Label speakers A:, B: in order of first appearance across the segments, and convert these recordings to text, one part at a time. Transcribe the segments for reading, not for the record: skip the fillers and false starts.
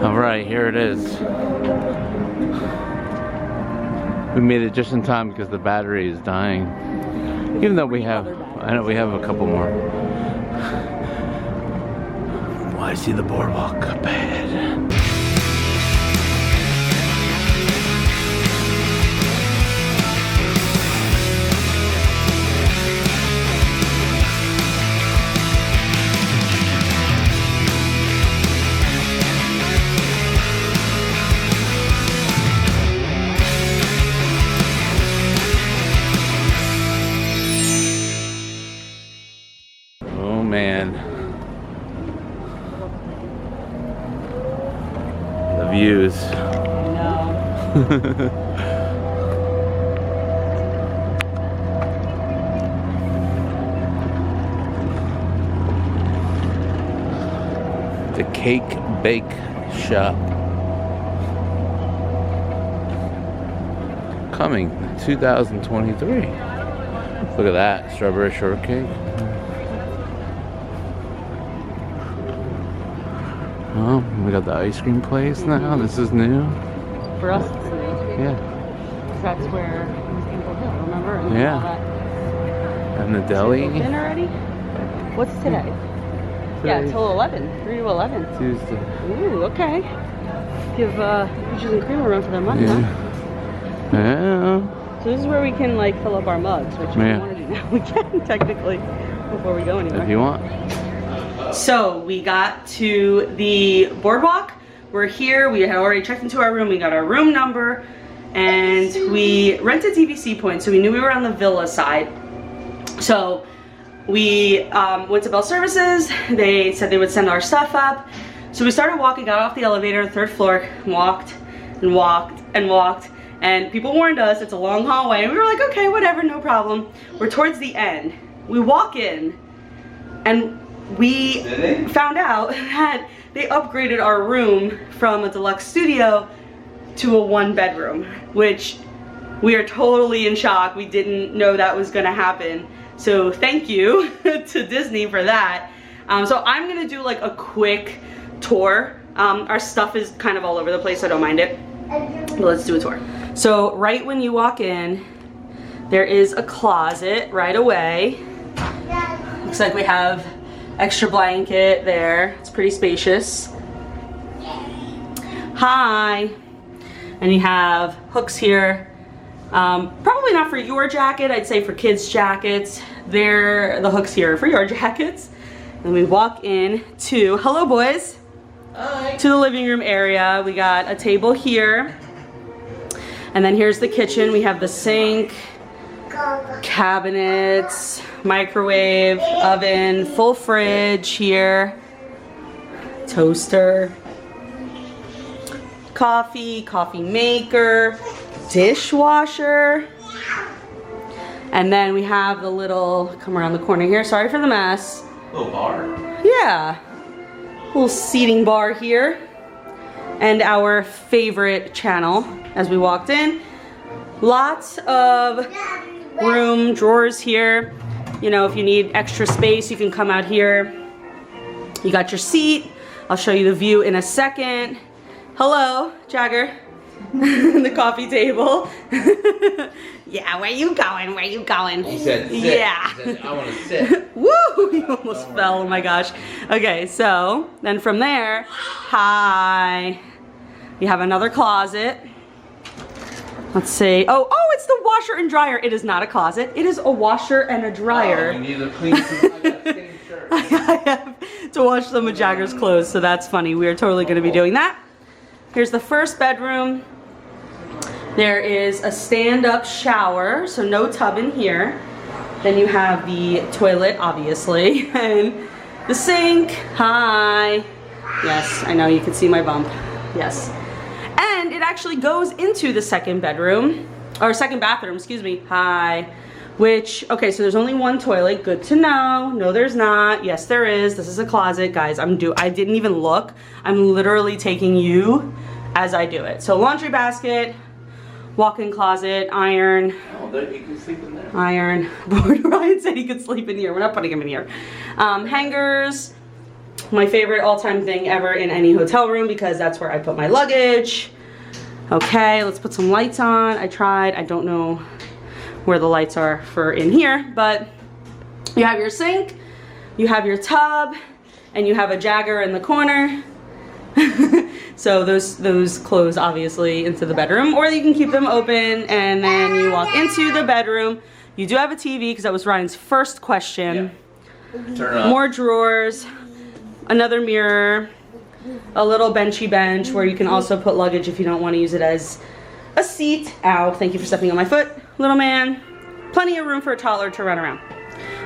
A: Alright, here it is. We made it just in time because the battery is dying. Even though we have, I know we have a couple more. Oh, I see the boardwalk up ahead. Man, the views.
B: I know.
A: The Cake Bake Shop. Coming 2023. Look at that, strawberry shortcake. Oh, we got the ice cream place now. This is new.
B: For us, it's new.
A: Yeah.
B: That's where it was Gamble Hill, remember? And
A: Yeah.
B: all that.
A: And the deli.
B: Open already? What's today? Yeah, till 11. 3 to 11.
A: Tuesday.
B: Ooh, okay. Give Peaches and Cream a run for their money, huh?
A: Yeah.
B: So this is where we can like fill up our mugs, which if we want to do now, we can technically before we go anywhere.
A: If you want.
B: So we got to the boardwalk. We're here. We had already checked into our room. We got our room number, and we rented DVC points, so we knew we were on the villa side. So we went to Bell Services. They said they would send our stuff up. So we started walking, got off the elevator, 3rd floor, walked and walked and walked. And people warned us it's a long hallway. And we were like, okay, whatever, no problem. We're towards the end. We walk in, and we found out that they upgraded our room from a deluxe studio to a 1-bedroom, which we are totally in shock. We didn't know that was gonna happen. So thank you to Disney for that. So I'm gonna do like a quick tour. Our stuff is kind of all over the place, so I don't mind it. But let's do a tour. So right when you walk in, there is a closet right away. Looks like we have extra blanket there. It's pretty spacious. Hi. And you have hooks here. Probably not for your jacket. I'd say for kids' jackets. The hooks here for your jackets. And we walk in to, hello boys. Hi. To the living room area. We got a table here. And then here's the kitchen. We have the sink, cabinets, microwave, oven, full fridge here, toaster, coffee maker, dishwasher, and then we have the little, come around the corner here, sorry for the mess.
A: Little bar?
B: Yeah, little seating bar here, and our favorite channel as we walked in. Lots of room, drawers here. You know, if you need extra space, you can come out here. You got your seat. I'll show you the view in a second. Hello, Jagger. The coffee table. Yeah, where you going? Where you going?
A: He said sit.
B: Yeah.
A: He said, I want to sit.
B: Woo! You almost fell. Oh my gosh. Okay, so then from there, hi. You have another closet. Let's see. Oh, it's the washer and dryer. It is not a closet. It is a washer and a dryer.
A: Oh, you need to clean some of that skinny shirt.
B: I have to wash some of Jagger's clothes, so that's funny. We are totally going to be doing that. Here's the first bedroom. There is a stand-up shower, so no tub in here. Then you have the toilet, obviously, and the sink. Hi. Yes, I know you can see my bump. Yes. And it actually goes into the second bedroom, or second bathroom, excuse me. Hi. Which, okay, so there's only one toilet. Good to know. No, there's not. Yes, there is. This is a closet, guys. I didn't even look. I'm literally taking you as I do it. So laundry basket, walk-in closet, iron.
A: Oh, you can sleep in there.
B: Iron. Ryan said he could sleep in here. We're not putting him in here. Hangers. my favorite all-time thing ever in any hotel room because that's where I put my luggage. Okay, let's put some lights on. I tried, I don't know where the lights are for in here, but you have your sink, you have your tub, and you have a Jagger in the corner. So those close obviously into the bedroom, or you can keep them open and then you walk into the bedroom. You do have a TV because that was Ryan's first question.
A: Yeah. Turn it on.
B: More drawers, another mirror, a little benchy bench where you can also put luggage if you don't want to use it as a seat. Ow, thank you for stepping on my foot, little man. Plenty of room for a toddler to run around.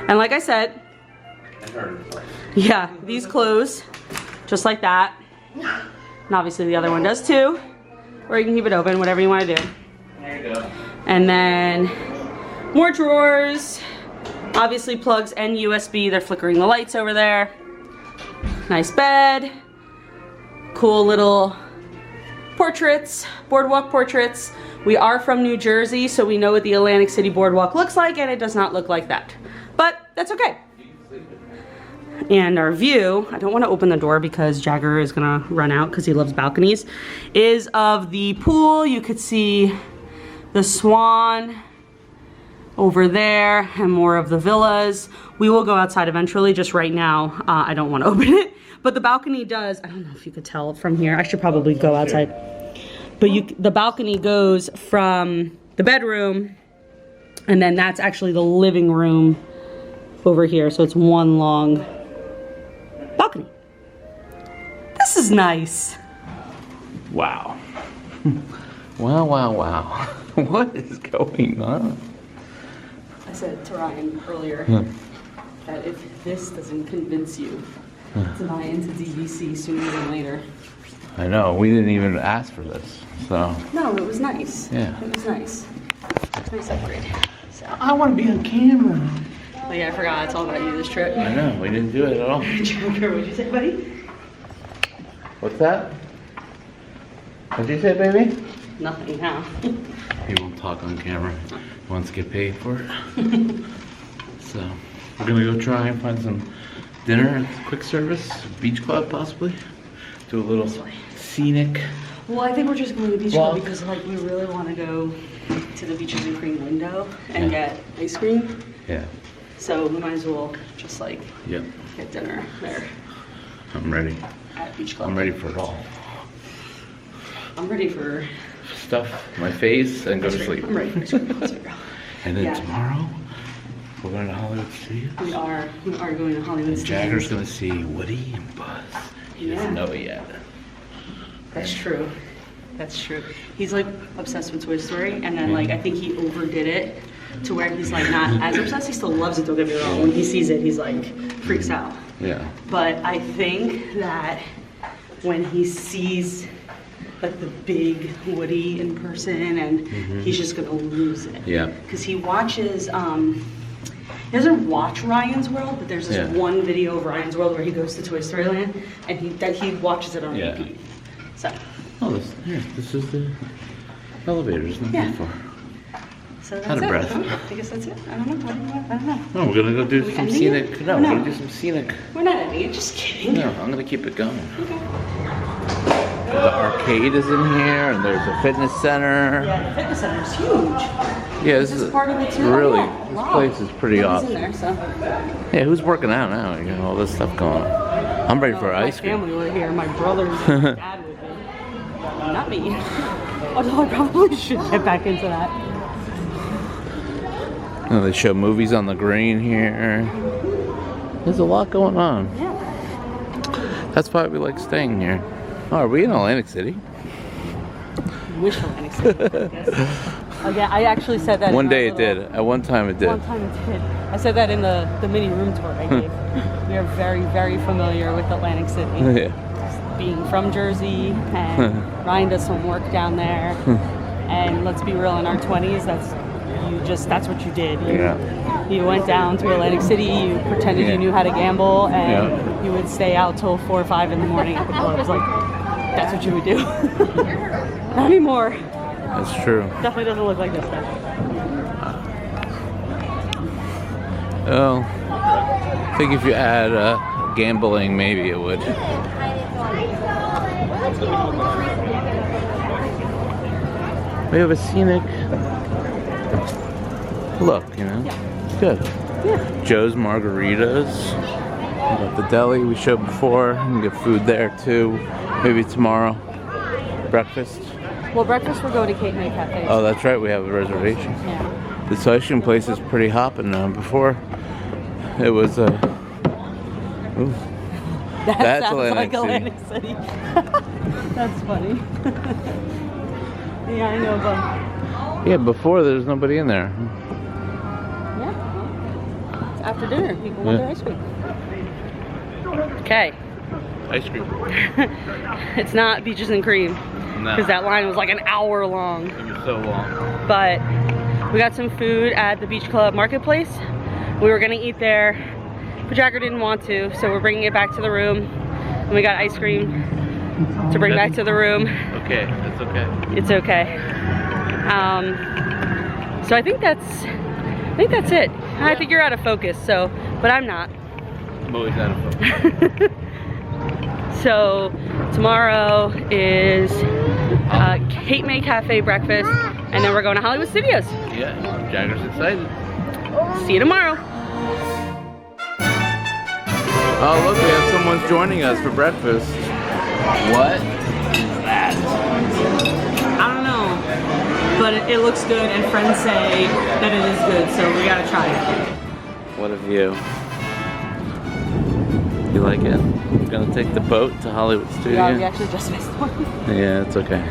B: And like I said, yeah, these close just like that. And obviously the other one does too. Or you can keep it open, whatever you want to do.
A: There you go.
B: And then more drawers. Obviously plugs and USB. They're flickering the lights over there. Nice bed. Cool little portraits, boardwalk portraits. We are from New Jersey, so we know what the Atlantic City boardwalk looks like, and it does not look like that. But that's okay. And our view, I don't want to open the door because Jagger is gonna run out because he loves balconies, is of the pool. You could see the Swan over there and more of the villas. We will go outside eventually. Just right now, I don't want to open it. But the balcony does, I don't know if you could tell from here. I should probably go outside. But the balcony goes from the bedroom, and then that's actually the living room over here. So it's one long balcony. This is nice.
A: Wow. Wow, wow, wow. What is going on?
B: I said to Ryan earlier that if this doesn't convince you to buy into DVC sooner than later.
A: I know, we didn't even ask for this, so.
B: No, it was nice.
A: Yeah.
B: It was nice. Nice upgrade. So.
A: I want to be on camera.
B: Oh yeah, I forgot. It's all about you this trip.
A: I know, we didn't do it at all.
B: Jagger, what'd you say, buddy?
A: What's that? What'd you say, baby?
B: Nothing, huh?
A: He won't talk on camera. He wants to get paid for it. So, we're gonna go try and find some dinner at quick service, beach club possibly. Do a little scenic.
B: Well, I think we're just going to the beach club because like we really want to go to the Beaches and Cream window and get ice cream.
A: Yeah.
B: So we might as well just like
A: Yep.
B: get dinner there
A: I'm ready.
B: at beach club.
A: I'm ready for it all.
B: I'm ready for
A: Stuff my face and go to sleep.
B: I'm ready for ice cream concert.
A: And then
B: Yeah.
A: tomorrow, we're going to Hollywood Studios.
B: We are going to Hollywood Studios.
A: Jagger's going to see Woody and Buzz. He doesn't know it yet.
B: That's true. That's true. He's like obsessed with Toy Story, and then like I think he overdid it to where he's like not as obsessed. He still loves it, don't get me wrong. When he sees it, he's like freaks out.
A: Yeah.
B: But I think that when he sees like the big Woody in person, and he's just gonna lose it.
A: Yeah.
B: Because he watches. He doesn't watch Ryan's World, but there's this one video of Ryan's World where he goes to Toy Story Land, and he watches it on repeat. So.
A: Oh, this is the elevator. There's nothing before.
B: So that's
A: Out of
B: it.
A: breath.
B: I guess that's it. I don't know. What do you want? I don't know.
A: No, we're gonna go do some
B: ending
A: scenic.
B: it?
A: No,
B: No.
A: we're gonna do some scenic.
B: We're not ending it. Just kidding.
A: No, I'm gonna keep it going.
B: Okay.
A: The arcade is in here, and there's a fitness center.
B: Yeah, the fitness center is huge.
A: Yeah, this
B: Is
A: is
B: part of it too?
A: really.
B: Oh, yeah.
A: This
B: Wow.
A: place is pretty
B: He's
A: awesome.
B: in there, so.
A: Yeah, who's working out now? You got all this stuff going on. I'm ready for ice
B: My
A: cream.
B: family were here. My brothers and my dad with me. Not me. Although I probably should get back into that.
A: Oh, they show movies on the green here. There's a lot going on.
B: Yeah.
A: That's why we like staying here. Oh, are we in Atlantic City?
B: Wish Atlantic City. Yeah, I actually said that.
A: One day it did. At one time it did.
B: One time it did. I said that in the mini room tour I gave. We are very, very familiar with Atlantic City.
A: Yeah.
B: Being from Jersey, and Ryan does some work down there. And let's be real, in our 20s, that's what you did. You went down to Atlantic City, you pretended you knew how to gamble, and you would stay out till 4 or 5 in the morning at the clubs. Like, that's what you would do. Not anymore.
A: That's true.
B: Definitely doesn't look like this stuff.
A: Well, I think if you add gambling, maybe it would. We have a scenic look, you know? It's good.
B: Yeah.
A: Joe's Margaritas. We got the deli we showed before. You can get food there too. Maybe tomorrow. Breakfast.
B: Well, breakfast we're going to Cape May Cafe.
A: Oh, that's right. We have a reservation.
B: Yeah.
A: This ice cream place is pretty hopping now. Before, it was ooh,
B: That sounds
A: Atlantic
B: like Atlantic City. That's funny. Yeah, I know, but...
A: Yeah, before there's nobody in there.
B: Yeah. It's after dinner. People want their ice cream. Okay.
A: Ice cream.
B: It's not Beaches and Cream.
A: No.
B: Because that line was like an hour long.
A: It was so long.
B: But we got some food at the Beach Club Marketplace. We were gonna eat there, but Jagger didn't want to, so we're bringing it back to the room. And we got ice cream to bring back to the room.
A: Okay, that's okay.
B: It's okay. So I think that's it. I think you're out of focus, so, but I'm not.
A: I'm always out of focus.
B: So tomorrow is Cape May Cafe breakfast, and then we're going to Hollywood Studios.
A: Yeah, Jagger's excited.
B: See you tomorrow.
A: Oh, look, we have someone joining us for breakfast. What is that?
B: I don't know, but it looks good, and friends say that it is good, so we gotta try it.
A: What a view. You like it? We're gonna take the boat to Hollywood Studios.
B: Yeah, we actually just missed one.
A: Yeah, it's okay.